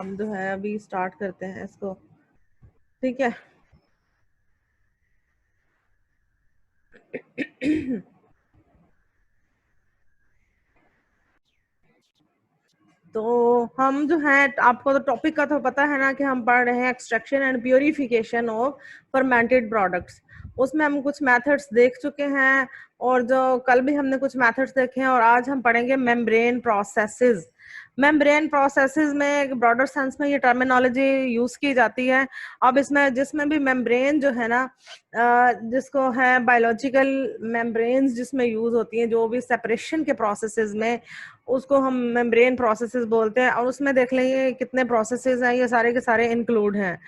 हम जो है अभी स्टार्ट करते हैं इसको, ठीक है। तो हम जो है, आपको तो टॉपिक का तो पता है ना कि हम पढ़ रहे हैं extraction and purification of fermented products. उसमें हम कुछ मेथड्स देख चुके हैं, और जो कल भी हमने कुछ मेथड्स देखे हैं, और आज हम पढ़ेंगे मेम्ब्रेन प्रोसेसेस। मेम्ब्रेन प्रोसेसेस में एक ब्रॉडर सेंस में ये टर्मिनोलॉजी यूज की जाती है। अब इसमें जिसमें भी मेम्ब्रेन जो है ना, जिसको है बायोलॉजिकल मेम्ब्रेन्स जिसमें यूज होती हैं, जो भी सेपरेशन के प्रोसेसेस में, उसको हम मेम्ब्रेन प्रोसेसेस बोलते हैं। और उसमें देख लेंगे कितने प्रोसेसेस हैं, ये सारे के सारे इंक्लूड हैं।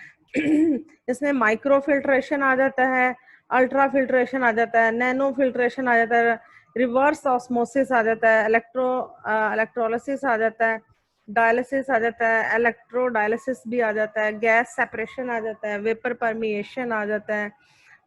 इसमें माइक्रो फिल्ट्रेशन आ जाता है, अल्ट्रा फिल्ट्रेशन आ जाता है, नैनो फिल्ट्रेशन आ जाता है, रिवर्स ऑस्मोसिस आ जाता है, इलेक्ट्रोलिसिस आ जाता है, डायलिसिस आ जाता है, इलेक्ट्रो डायलिसिस भी आ जाता है, गैस सेपरेशन आ जाता है, वेपर परमिएशन आ जाता है,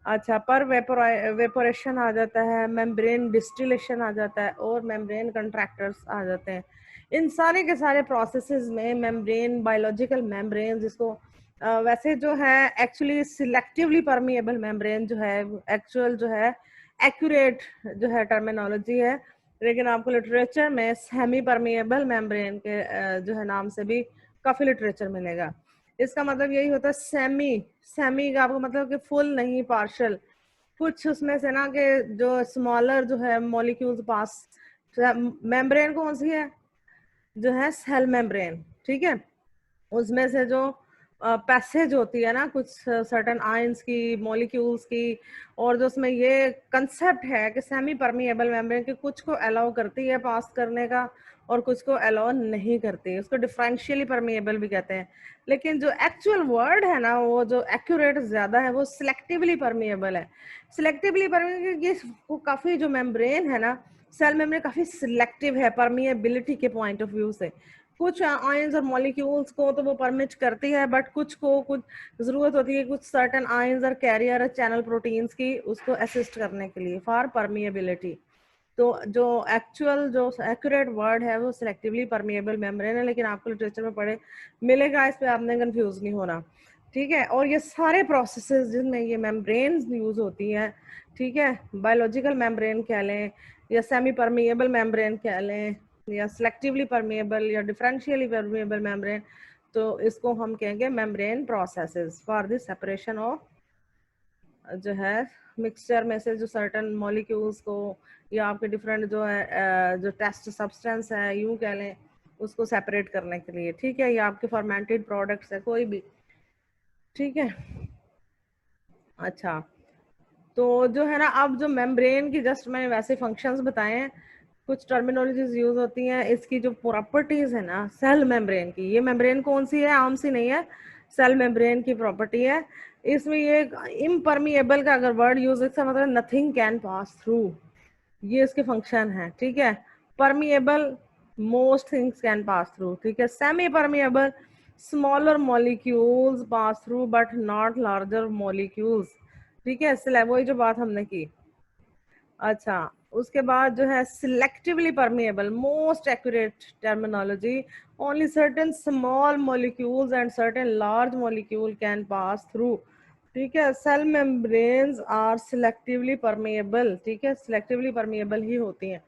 अच्छा पर वेपोरेशन आ जाता है, मेम्ब्रेन डिस्टिलेशन आ जाता है, और मेम्ब्रेन कंट्रैक्टर्स आ जाते हैं। इन सारे के सारे प्रोसेसेस में मेम्ब्रेन, बायोलॉजिकल मेम्ब्रेन जिसको वैसे जो है एक्चुअली सिलेक्टिवली परमिएबल मेम्ब्रेन जो है, एक्चुअल जो है एक्यूरेट जो है टर्मिनोलॉजी है, लेकिन आपको लिटरेचर में सेमी परमिएबल मेम्ब्रेन के जो है नाम से भी काफी लिटरेचर मिलेगा। इसका मतलब यही होता है सेमी। सेमी का आपको मतलब कि फुल नहीं, पार्शल। कुछ उसमें से ना कि जो स्मॉलर जो है मॉलिक्यूल्स पास। मेम्ब्रेन कौन सी है? जो है सेल मेम्ब्रेन, ठीक है। उसमें से जो पैसेज होती है ना कुछ सर्टेन आयंस की, मॉलिक्यूल्स की, और जो उसमें ये कंसेप्ट है कि सेमी परमिएबल मेम्ब्रेन के कुछ को अलाउ करती है पास करने का, और कुछ को अलाउ नहीं करती है, उसको डिफरेंशियली परमिएबल भी कहते हैं। लेकिन जो एक्चुअल वर्ड है ना, वो जो एक्यूरेट ज्यादा है, वो सिलेक्टिवली परमिएबल है। सिलेक्टिवली परमिएबल, ये काफी जो मेम्ब्रेन है ना, सेल मेम्ब्रेन काफी सिलेक्टिव है परमिएबिलिटी के पॉइंट ऑफ व्यू से। कुछ आयंस और मॉलिक्यूल्स को तो वो परमिट करती है, बट कुछ को कुछ जरूरत होती है कुछ सर्टेन आयंस और कैरियर और चैनल प्रोटीन्स की, उसको असिस्ट करने के लिए फॉर परमिएबिलिटी। तो जो एक्चुअल जो एक्यूरेट वर्ड है वो सिलेक्टिवली परमिएबल मेम्ब्रेन है, लेकिन आपको लिटरेचर में पढ़े मिलेगा, इस पे आपने कंफ्यूज नहीं होना, ठीक है। और ये सारे प्रोसेसेस जिनमें ये मेम्ब्रेन यूज होती हैं, ठीक है, बायोलॉजिकल मेम्ब्रेन कह लें, या सेमी परमिएबल मेम्ब्रेन कह लें, या सिलेक्टिवली परमिएबल या डिफरेंशियली परमिएबल मेम्ब्रेन, तो इसको हम कहेंगे membrane processes for the separation of जो है मिक्सचर में से जो सर्टन मॉलिक्यूल्स को, या आपके डिफरेंट जो है जो टेस्ट सब्सटेंस है यूं कह लें, उसको सेपरेट करने के लिए, ठीक है। या आपके फर्मेंटेड प्रोडक्ट्स है कोई भी, ठीक है। अच्छा, तो जो है ना, अब जो मेम्ब्रेन की जस्ट मैंने वैसे फंक्शंस बताए हैं, कुछ टर्मिनोलॉजीज यूज होती हैं। इसकी जो प्रॉपर्टीज है ना सेल मेम्ब्रेन की, ये मेम्ब्रेन कौन सी है? आम सी नहीं है, सेल मेम्ब्रेन की प्रॉपर्टी है। इसमें ये इम्परमिएबल का अगर वर्ड यूज, इसका मतलब नथिंग कैन पास थ्रू, ये इसके फंक्शन है, ठीक है। Permeable, most things can pass through, ठीक है। Semi permeable, smaller molecules pass through but not larger molecules, ठीक है। वही जो बात हमने की। अच्छा, उसके बाद जो है selectively permeable, most accurate terminology, only certain small molecules and certain large molecule can pass through, ठीक है। Cell membranes are selectively permeable, ठीक है, सिलेक्टिवली परमिएबल ही होती हैं।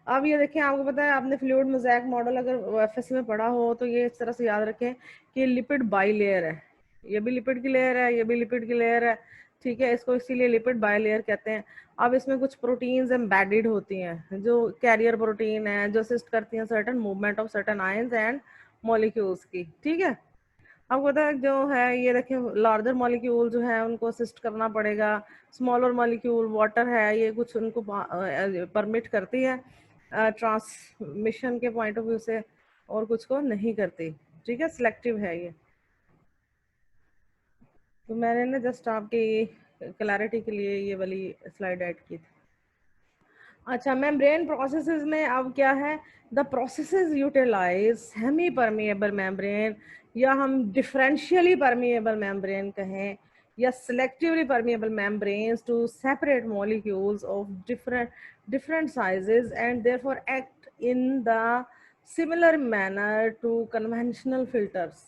अब ये देखिए, आपको पता है, आपने फ्लूइड मोज़ेक मॉडल अगर एफएससी में पढ़ा हो तो ये इस तरह से याद रखें कि लिपिड बाई लेयर है, ये भी लिपिड की लेयर है, ये भी लिपिड की लेयर है, ठीक है। इसको इसीलिए लिपिड बाई लेयर कहते हैं। अब इसमें कुछ प्रोटीन्स एम्बेडेड होती हैं, जो कैरियर प्रोटीन है, जो असिस्ट करती हैं certain movement of certain ions and molecules की, ठीक है। आपको पता है जो है, ये देखिए, लार्जर मॉलिक्यूल जो है उनको असिस्ट करना पड़ेगा, स्मॉलर मॉलिक्यूल वाटर है, ये कुछ उनको परमिट करती है ट्रांसमिशन के पॉइंट ऑफ व्यू से, और कुछ को नहीं करती, ठीक है, सिलेक्टिव है ये। तो मैंने ना जस्ट आपकी क्लैरिटी के लिए ये वाली स्लाइड ऐड की थी। अच्छा, मेम्ब्रेन प्रोसेसेस में अब क्या है, the processes utilize semi permeable membrane, या हम डिफरेंशियली परमिएबल मेम्ब्रेन कहें, या selectively permeable membranes to separate molecules of different sizes and therefore act in the similar manner to conventional filters,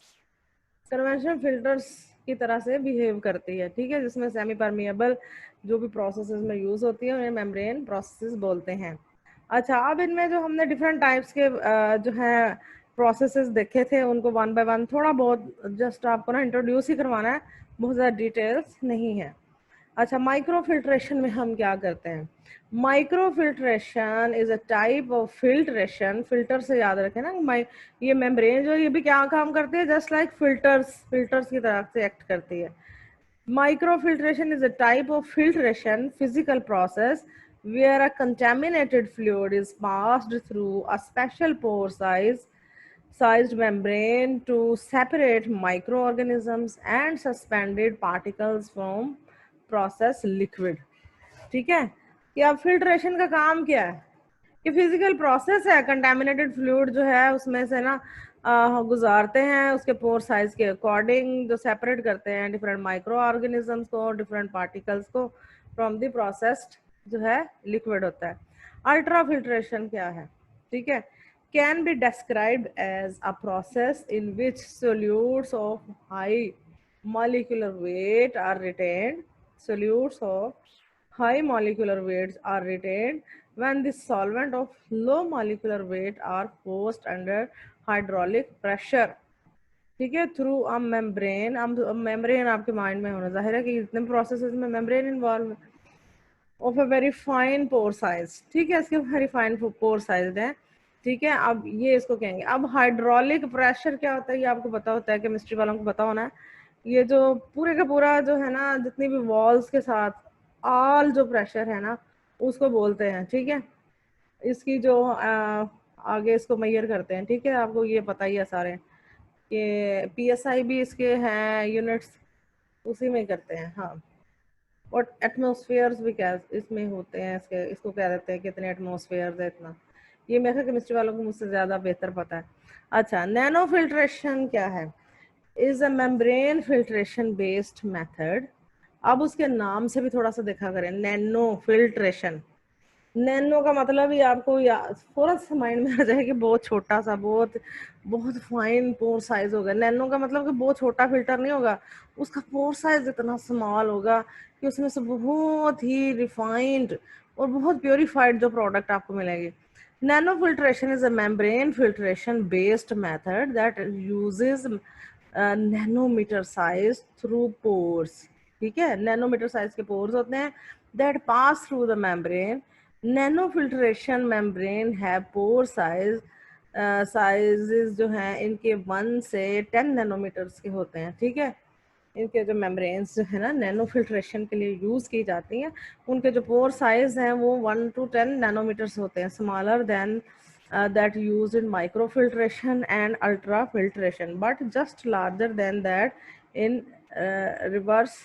conventional filters की तरह से बिहेव करती है, ठीक है, जिसमें सेमी परमिएबल जो भी प्रोसेसेस में यूज होती है उन्हें मेम्ब्रेन प्रोसेसेस बोलते हैं। अच्छा, अब इनमें जो हमने डिफरेंट टाइप्स के जो है प्रोसेसेस देखे थे उनको वन बाय वन थोड़ा बहुत जस्ट आपको ना इंट्रोड्यूस ही करवाना है, बहुत ज़्यादा डिटेल्स नहीं है। अच्छा, माइक्रो फिल्ट्रेशन में हम क्या करते हैं? Micro filtration is a type of filtration, filter से याद रखें ना, ये मेम्ब्रेन जो ये भी क्या काम करती है, जस्ट लाइक फिल्टर्स की तरह से एक्ट करती है। Microfiltration is a type of filtration physical process where a contaminated fluid is passed through a special pore sized membrane to separate microorganisms and suspended particles from process liquid। ठीक है, कि अब filtration का काम क्या है? कि फिजिकल प्रोसेस है, कंटेमिनेटेड फ्लूइड जो है उसमें से ना गुजारते हैं उसके पोर साइज के अकॉर्डिंग, जो सेपरेट करते हैं डिफरेंट माइक्रो ऑर्गेनिजम्स को, डिफरेंट पार्टिकल्स को फ्रॉम द प्रोसेस्ड जो है लिक्विड होता है। अल्ट्रा फिल्ट्रेशन क्या है? ठीक है, can be described as a process in which solutes of high molecular weight are retained, solutes of high molecular weights are retained when the solvent of low molecular weight are forced under hydraulic pressure। ठीक है, through a membrane. अब membrane आपके mind में होना जाहिर है कि इतने प्रोसेसेस में membrane involve of a very fine pore size. ठीक है, इसके वेरी फाइन पोर साइज है। ठीक है, अब ये इसको कहेंगे। अब हाइड्रोलिक प्रेशर क्या होता है ये आपको पता होता है, केमिस्ट्री वालों को पता होना है। ये जो पूरे का पूरा जो है ना, जितनी भी वॉल्स के साथ ऑल जो प्रेशर है ना उसको बोलते हैं। ठीक है, इसकी जो आगे इसको मेजर करते हैं। ठीक है, आपको ये पता ही है सारे कि पीएसआई भी इसके हैं यूनिट्स, उसी में करते हैं। हाँ, और एटमॉस्फेयर्स भी क्या इसमें होते हैं, इसके इसको कह देते हैं कितने एटमॉस्फेयर्स है इतना। ये मेरे केमिस्ट्री वालों को मुझसे ज़्यादा बेहतर पता है। अच्छा, नैनो फिल्ट्रेशन क्या है? Is a membrane filtration based method. अब उसके नाम से भी थोड़ा सा देखा करें, नैनो फिल्ट्रेशन। नैनो का मतलब ही आपको थोड़ा सा माइंड में आ जाए कि बहुत छोटा सा, बहुत बहुत फाइन पोर साइज होगा। नैनो का मतलब कि बहुत छोटा फिल्टर नहीं होगा, उसका पोर साइज इतना स्मॉल होगा कि उसमें से बहुत ही रिफाइंड और बहुत प्योरीफाइड जो प्रोडक्ट आपको मिलेगी। Nano filtration is a membrane filtration based method that uses nanometre size through pores. ठीक है, नैनोमीटर साइज के पोर्स होते हैं that pass through the membrane. Nano filtration membrane है पोर साइजेस जो हैं इनके 1 से 10 नैनोमीटर्स के होते हैं। ठीक है, इनके जो मेम्ब्रेन्स जो है ना नैनो फिल्ट्रेशन के लिए यूज़ की जाती हैं, उनके जो पोर साइज हैं वो 1 to 10 नैनोमीटर्स होते हैं, smaller than that used in microfiltration and ultrafiltration but just larger than that in reverse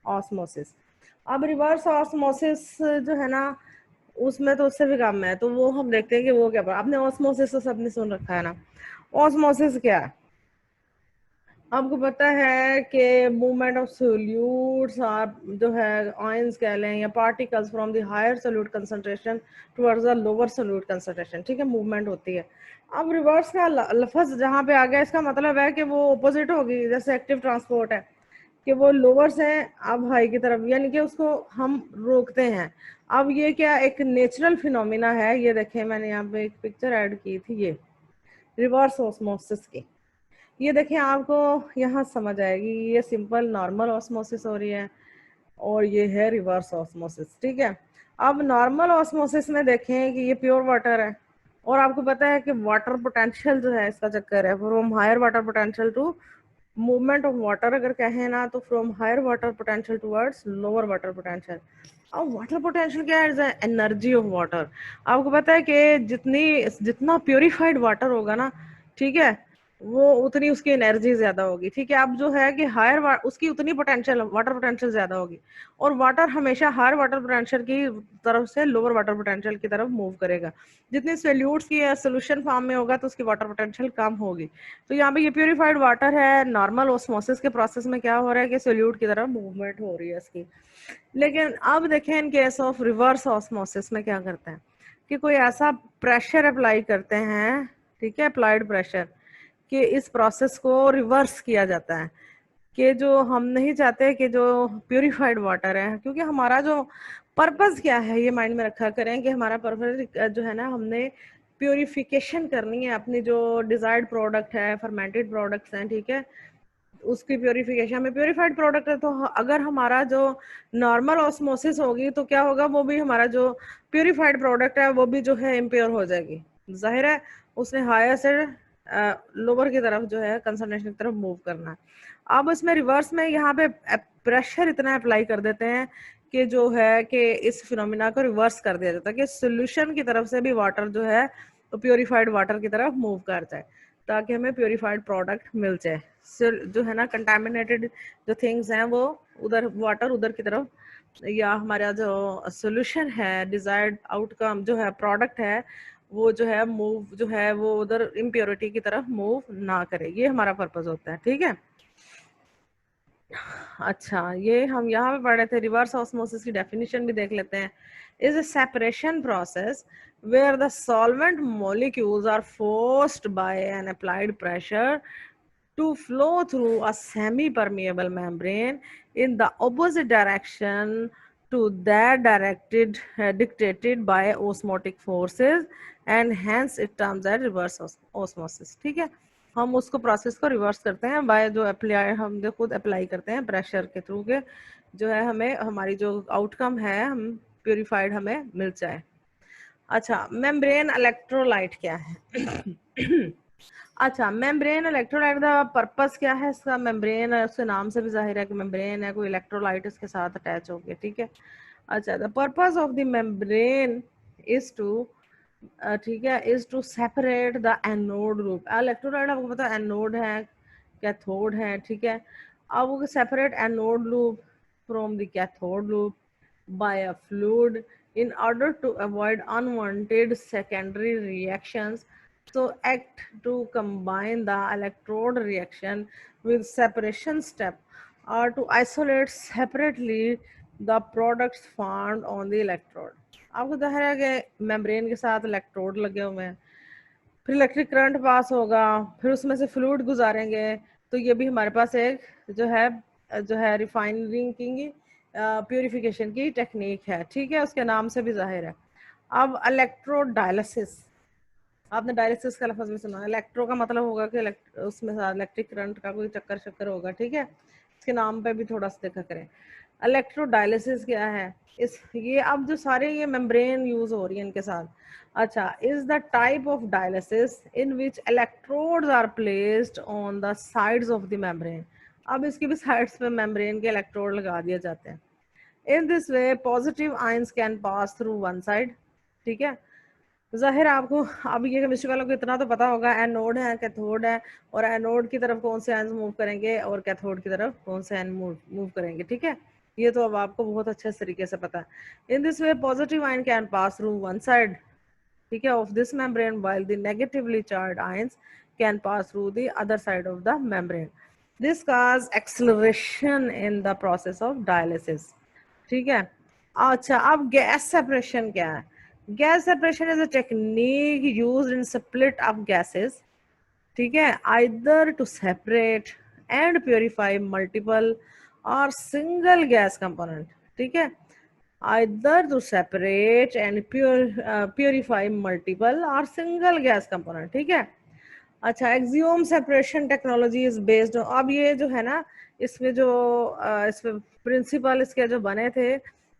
osmosis। अब रिवर्स ऑस्मोसिस जो है ना उसमें तो उससे भी कम है, तो वो हम देखते हैं कि वो क्या। आपने ऑस्मोसिस तो सबने सुन रखा है ना। ऑस्मोसिस क्या है? आपको पता है कि मूवमेंट ऑफ सोल्यूट्स और जो है आयंस कह लें या particles from the higher solute concentration towards the lower solute concentration. ठीक है, मूवमेंट होती है। अब रिवर्स का लफ्ज जहाँ पे आ गया इसका मतलब है कि वो ऑपोजिट होगी, जैसे एक्टिव ट्रांसपोर्ट है कि वो लोअर से अब हाई की तरफ, यानी कि उसको हम रोकते हैं। अब ये क्या एक नेचुरल फिनोमिना है। ये देखें, मैंने यहाँ पे एक पिक्चर ऐड की थी, ये रिवर्स ऑस्मोसिस की। ये देखें, आपको यहाँ समझ आएगी, ये सिंपल नॉर्मल ऑस्मोसिस हो रही है और ये है रिवर्स ऑस्मोसिस। ठीक है, अब नॉर्मल ऑस्मोसिस में देखें कि ये प्योर वाटर है और आपको पता है कि वाटर पोटेंशियल जो है इसका चक्कर है, from higher water potential to movement of water अगर कहें ना तो from higher water potential towards lower water potential. अब वाटर पोटेंशियल क्या है? Energy of water. आपको पता है कि जितना प्योरीफाइड वाटर होगा ना, ठीक है, वो उतनी उसकी एनर्जी ज्यादा होगी। ठीक है, अब जो है कि हायर उसकी उतनी पोटेंशियल वाटर पोटेंशियल ज्यादा होगी और वाटर हमेशा हायर वाटर पोटेंशियल की तरफ से लोअर वाटर पोटेंशियल की तरफ मूव करेगा। जितनी सोल्यूट्स की सोल्यूशन फॉर्म में होगा तो उसकी वाटर पोटेंशियल कम होगी। तो यहाँ पे ये प्योरीफाइड वाटर है, नॉर्मल ऑस्मोसिस के प्रोसेस में क्या हो रहा है कि सोल्यूट की तरफ मूवमेंट हो रही है इसकी। लेकिन अब देखें in case of reverse osmosis में क्या करते हैं कि कोई ऐसा प्रेशर अप्लाई करते हैं, ठीक है, अप्लाइड प्रेशर, कि इस प्रोसेस को रिवर्स किया जाता है, कि जो हम नहीं चाहते कि जो प्यूरिफाइड वाटर है, क्योंकि हमारा जो पर्पस क्या है ये माइंड में रखा करें कि हमारा पर्पस जो है ना, हमने प्यूरिफिकेशन करनी है अपनी जो डिजायर्ड प्रोडक्ट है, फर्मेंटेड प्रोडक्ट्स हैं, ठीक है, उसकी प्योरिफिकेशन में प्योरीफाइड प्रोडक्ट है। तो अगर हमारा जो नॉर्मल ऑस्मोसिस होगी तो क्या होगा, वो भी हमारा जो प्योरीफाइड प्रोडक्ट है वो भी जो है इम्प्योर हो जाएगी। जाहिर है उसने हायर से लोअर की तरफ जो है कंसंट्रेशन की तरफ मूव करना है। अब इसमें रिवर्स में यहाँ पे प्रेशर इतना अप्लाई कर देते हैं कि जो है कि इस फिनोमिना को रिवर्स कर दिया जाता है कि सोल्यूशन की तरफ से भी वाटर जो है तो प्योरीफाइड वाटर की तरफ मूव कर जाए, ताकि हमें प्योरीफाइड प्रोडक्ट मिल जाए। जो है ना कंटामिनेटेड जो थिंग्स हैं वो उधर वाटर उधर की तरफ, या हमारा जो सोल्यूशन है डिजायर्ड आउटकम जो है प्रोडक्ट है वो जो है मूव जो है वो उधर इम्प्योरिटी की तरफ मूव ना करे, ये हमारा पर्पस होता है। ठीक है, अच्छा ये हम यहाँ पे पढ़ रहे थे। रिवर्स ऑस्मोसिस की डेफिनेशन भी देख लेते हैं। Is a separation process where the solvent molecules are forced by an applied pressure to flow through a semi-permeable membrane in the opposite direction to that dictated by osmotic forces, and hence it terms as reverse osmosis। ठीक है, हम उसको process को reverse करते हैं bye जो apply हम जो खुद अप्लाई करते हैं प्रेशर के थ्रू के, जो है हमें हमारी जो आउटकम है हम प्यूरिफाइड हमें मिल जाए। अच्छा, मेम्ब्रेन इलेक्ट्रोलाइट क्या है? अच्छा, मेम्ब्रेन इलेक्ट्रोलाइट का पर्पस क्या है इसका? मेम्ब्रेन उसके नाम से भी जाहिर है कि मेम्ब्रेन है, कोई इलेक्ट्रोलाइट इसके साथ अटैच हो गया। ठीक है, अच्छा, the purpose of the membrane is to ठीक है is to separate the anode group. Electrolyte आपको पता है एनोड है कैथोड है, ठीक है, अब वो separate anode loop from the cathode loop by a fluid in order to avoid unwanted secondary reactions, so act to combine the electrode reaction with separation step or to isolate separately the products found on the electrode। आपको जाहिर है कि membrane के साथ electrode लगे हुए हैं, फिर इलेक्ट्रिक करंट पास होगा, फिर उसमें से फ्लूइड गुजारेंगे, तो ये भी हमारे पास एक जो है रिफाइनिंग की प्यूरिफिकेशन की टेक्निक है। ठीक है, उसके नाम से भी जाहिर है। अब इलेक्ट्रोड डायलिसिस, आपने डायलिसिस का लफ्ज भी सुना। इलेक्ट्रो का मतलब होगा कि उसमें इलेक्ट्रिक करंट का कोई चक्कर शक्कर होगा। ठीक है, इसके नाम पे भी थोड़ा सा देखा करें। इलेक्ट्रो डायलिसिस क्या है? इस ये अब जो सारे ये मेम्ब्रेन यूज हो रही है इनके साथ। अच्छा, is the type of dialysis in which electrodes are placed on the sides of the membrane. अब इसकी भी साइड्स पे मेम्ब्रेन के इलेक्ट्रोड लगा दिए जाते हैं। In this way positive ions can pass through one side. ठीक है, जाहिर है आपको अब ये केमिस्ट्री वालों को इतना तो पता होगा, एनोड है कैथोड है, और एनोड की तरफ कौन से आयंस मूव करेंगे और कैथोड की तरफ कौन से आयन मूव करेंगे। ठीक है, ये तो अब आपको बहुत अच्छे तरीके से पता है। In this way positive ion can pass through one side, ठीक है, of this membrane, while the negatively charged ions can pass through the other side of the membrane. This cause acceleration in the process of dialysis। ठीक है, अच्छा, अब gas separation क्या है? Gas separation is a technique used in split of gases, ठीक है, either to separate and purify multiple और single gas component. ठीक है, either to separate and purify multiple or single gas component। ठीक है, अच्छा, axiom separation technology is based, अब ये जो है ना इसमें जो इसमें प्रिंसिपल इसके जो बने थे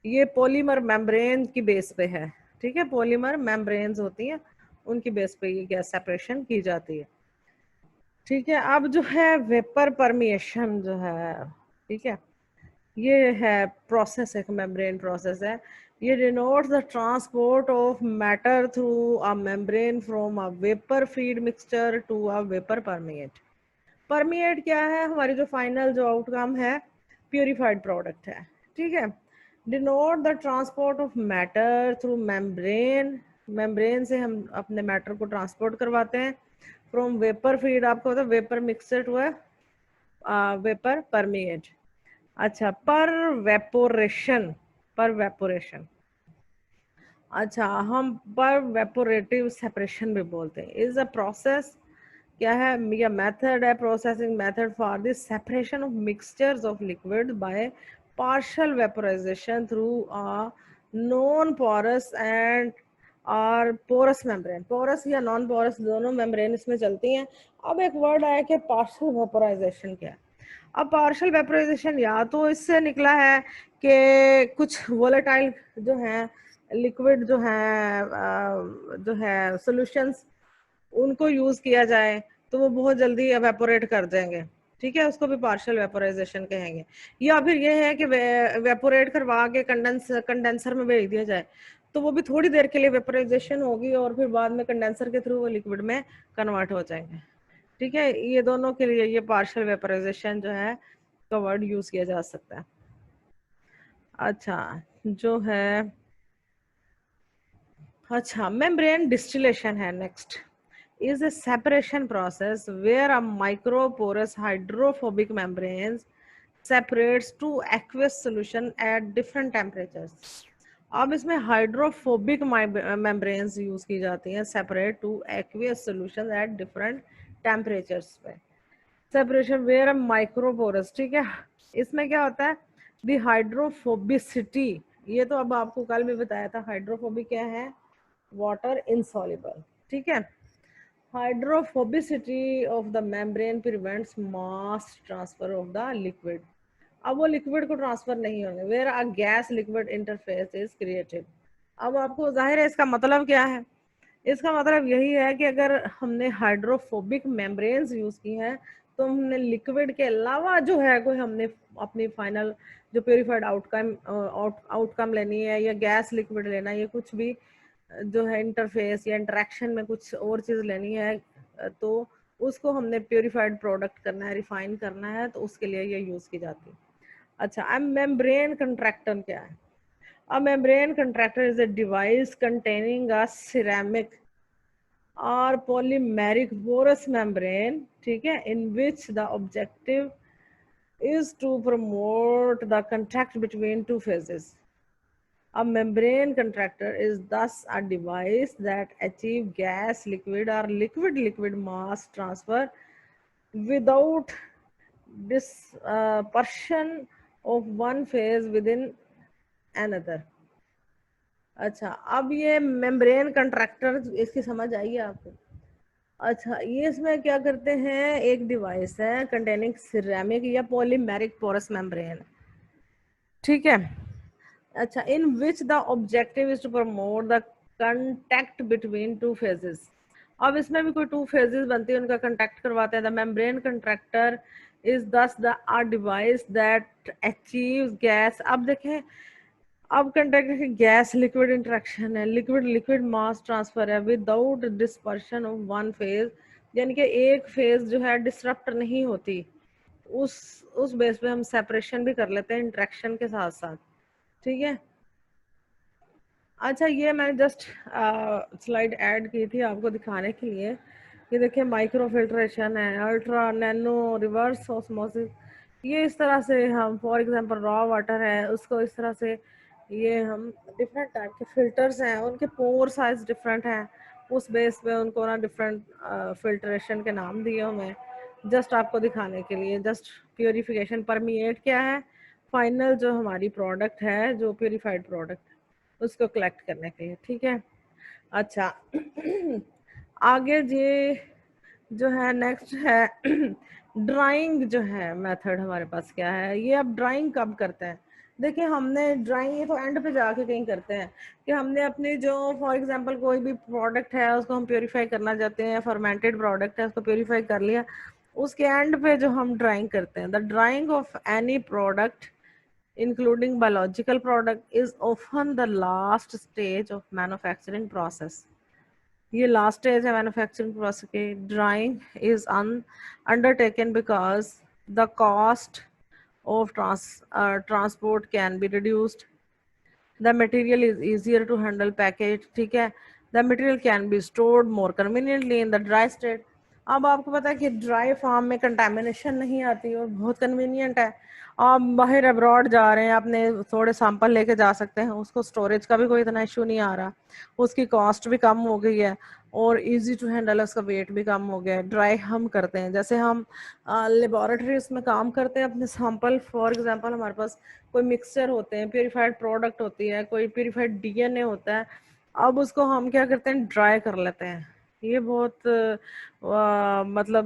ये पॉलीमर मेम्ब्रेन की बेस पे है। ठीक है, पॉलीमर मेम्ब्रेन्स होती हैं उनकी बेस पे ये गैस सेपरेशन की जाती है। ठीक है, अब जो है वेपर परमिएशन जो है, ठीक है, ये है प्रोसेस, एक मेम्ब्रेन प्रोसेस है। ये denotes the transport of matter through a membrane from a vapour feed mixture to a vapour permeate. Permeate क्या है? हमारी जो फाइनल जो आउटकम है प्यूरिफाइड प्रोडक्ट है। ठीक है, denote the transport of matter through membrane, membrane से हम अपने मैटर को ट्रांसपोर्ट करवाते हैं फ्रॉम वेपर फीड, आपको पता है vapour mixture to vapour permeate. अच्छा, पर वेपोरेशन, पर वेपोरेशन, अच्छा हम पर वेपोरेटिव सेपरेशन भी बोलते हैं, इज अ प्रोसेस क्या है, या मेथड है, processing method for the separation of mixtures of liquid by partial vaporization through a non porous and और पोरस मेम्ब्रेन। पोरस या नॉन पोरस दोनों मेम्ब्रेन इसमें चलती हैं। अब एक वर्ड आया कि पार्शियल वेपोराइजेशन क्या है। अब पार्शियल वेपोराइजेशन या तो इससे निकला है कि कुछ वोलेटाइल जो है लिक्विड जो है सॉल्यूशंस, उनको यूज किया जाए तो वो बहुत जल्दी एवेपोरेट कर देंगे, ठीक है, उसको भी पार्शियल वेपोराइजेशन कहेंगे। या फिर ये है कि वेपोरेट करवा के कंडेंसर में भेज दिया जाए तो वो भी थोड़ी देर के लिए वेपोराइजेशन होगी और फिर बाद में कंडेंसर के थ्रू वो लिक्विड में कन्वर्ट हो जाएंगे, ठीक है। ये दोनों के लिए ये पार्शियल वेपोराइजेशन जो है का वर्ड यूज किया जा सकता है। अच्छा जो है, अच्छा मेम्ब्रेन डिस्टिलेशन है next, is a separation process where a microporous hydrophobic membranes separates two aqueous solution at different temperatures। अब इसमें हाइड्रोफोबिक मेम्ब्रेन्स यूज की जाती हैं separate two aqueous solution at different temperatures पे। सेपरेशन वेयर अ माइक्रोपोरस, ठीक है। इसमें क्या होता है, दी हाइड्रोफोबिसिटी, ये तो अब आपको कल भी बताया था, हाइड्रोफोबिक क्या है, वाटर इनसॉल्युबल, ठीक है। Hydrophobicity of the membrane prevents mass transfer of the liquid. अब वो लिक्विड को ट्रांसफर नहीं होंगे, where a gas liquid interface is created. अब आपको जाहिर है इसका मतलब क्या है, इसका मतलब यही है कि अगर हमने हाइड्रोफोबिक मेम्ब्रेन्स यूज की हैं तो हमने लिक्विड के अलावा जो है कोई हमने अपनी फाइनल जो प्योरीफाइड आउटकम लेनी है या गैस लिक्विड लेना है, ये कुछ भी जो है इंटरफेस या इंटरेक्शन में कुछ और चीज लेनी है तो उसको हमने प्योरीफाइड प्रोडक्ट करना है, रिफाइन करना है, तो उसके लिए ये यूज की जाती है। अच्छा अब मेम्ब्रेन कंट्रैक्टर क्या है। A membrane contractor is a device containing a ceramic or polymeric porous membrane, ठीक है, in which the objective is to promote the contact between two phases। A membrane contractor is thus a device that achieves gas liquid or liquid liquid mass transfer without dispersion of one phase within another। अच्छा अब ये membrane contractor इसकी समझ आई है आपको। अच्छा ये इसमें क्या करते हैं, एक डिवाइस है कंटेनिंग सिरेमिक या पॉलीमेरिक पोरस मेम्ब्रेन, ठीक है। अच्छा in which the objective is to promote the contact between two phases. अब इसमें भी कोई टू फेजेस बनती है, उनका कंटैक्ट करवाते हैं। द मेम्ब्रेन कंट्रैक्टर इज दस the a device that achieves gas. अब देखें, अब कंटैक्ट गैस लिक्विड इंटरेक्शन है, लिक्विड लिक्विड मास ट्रांसफर है without dispersion of one phase, यानी कि एक फेज जो है डिसरप्ट नहीं होती, उस बेस पे हम सेपरेशन भी कर लेते हैं इंटरेक्शन के साथ साथ, ठीक है। अच्छा ये मैंने जस्ट स्लाइड ऐड की थी आपको दिखाने के लिए, ये देखिए माइक्रो फिल्ट्रेशन है, अल्ट्रा नैनो रिवर्स ऑस्मोसिस, ये इस तरह से हम फॉर एग्जांपल रॉ वाटर है उसको इस तरह से ये हम डिफरेंट टाइप के फिल्टर्स हैं, उनके पोर साइज डिफरेंट हैं, उस बेस पे उनको ना डिफरेंट फिल्ट्रेशन के नाम दिए हुए हैं, जस्ट आपको दिखाने के लिए। जस्ट प्योरीफिकेशन परमिएट क्या है, फाइनल जो हमारी प्रोडक्ट है जो प्योरीफाइड प्रोडक्ट उसको कलेक्ट करने के लिए, ठीक है। अच्छा आगे जी जो है नेक्स्ट है ड्राइंग जो है मेथड हमारे पास क्या है, ये अब ड्राइंग कब करते हैं। देखिए हमने ड्राइंग ये तो एंड पे जाके कहीं करते हैं कि हमने अपनी जो फॉर एग्जांपल कोई भी प्रोडक्ट है उसको हम प्योरीफाई करना चाहते हैं, फर्मेंटेड प्रोडक्ट है उसको प्योरीफाई कर लिया, उसके एंड पे जो हम ड्राइंग करते हैं, the drying of any product including biological product is often the last stage of manufacturing process। ये लास्ट स्टेज है मैन्युफैक्चरिंग प्रोसेस की। Drawing is undertaken because the cost of transport can be reduced, the material is easier to handle package, ठीक है, the material can be stored more conveniently in the dry state। अब आपको पता है कि dry farm में contamination नहीं आती और बहुत कन्वीनियंट है। आप बाहर अब्रॉड जा रहे हैं, आपने थोड़े सैंपल लेके जा सकते हैं, उसको स्टोरेज का भी कोई इतना इशू नहीं आ रहा, उसकी कॉस्ट भी कम हो गई है, और इजी टू हैंडल है, उसका वेट भी कम हो गया है। ड्राई हम करते हैं, जैसे हम लेबोरेटरीज में काम करते हैं अपने सैंपल, फॉर एग्जांपल हमारे पास कोई मिक्सचर होते हैं, प्योरीफाइड प्रोडक्ट होती है, कोई प्योरीफाइड डीएनए होता है, अब उसको हम क्या करते हैं, ड्राई कर लेते हैं। ये बहुत मतलब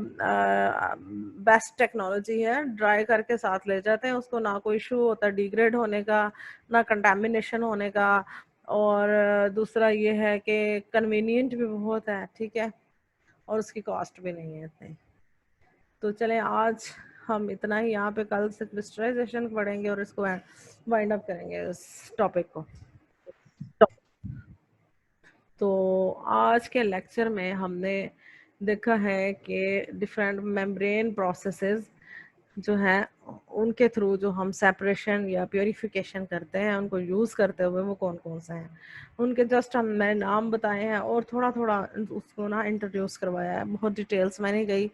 बेस्ट टेक्नोलॉजी है, ड्राई करके साथ ले जाते हैं उसको, ना कोई इशू होता डिग्रेड होने का, ना कंटामिनेशन होने का, और दूसरा ये है कि कन्वीनियंट भी बहुत है, ठीक है, और उसकी कॉस्ट भी नहीं है इतनी। तो चले आज हम इतना ही, यहाँ पे कल से क्रिस्टलाइजेशन पढ़ेंगे और इसको वाइंड अप करेंगे इस टॉपिक को। तो आज के लेक्चर में हमने देखा है कि डिफरेंट मेम्ब्रेन प्रोसेसेस जो हैं उनके थ्रू जो हम सेपरेशन या प्योरीफिकेशन करते हैं, उनको यूज़ करते हुए वो कौन कौन से हैं, उनके जस्ट हम मैंने नाम बताए हैं और थोड़ा थोड़ा उसको ना इंट्रोड्यूस करवाया है, बहुत डिटेल्स में नहीं गई,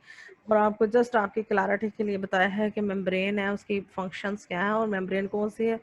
और आपको जस्ट आपकी क्लैरिटी के लिए बताया है कि मेम्ब्रेन है, उसकी फंक्शंस क्या है और मेम्ब्रेन कौन सी है।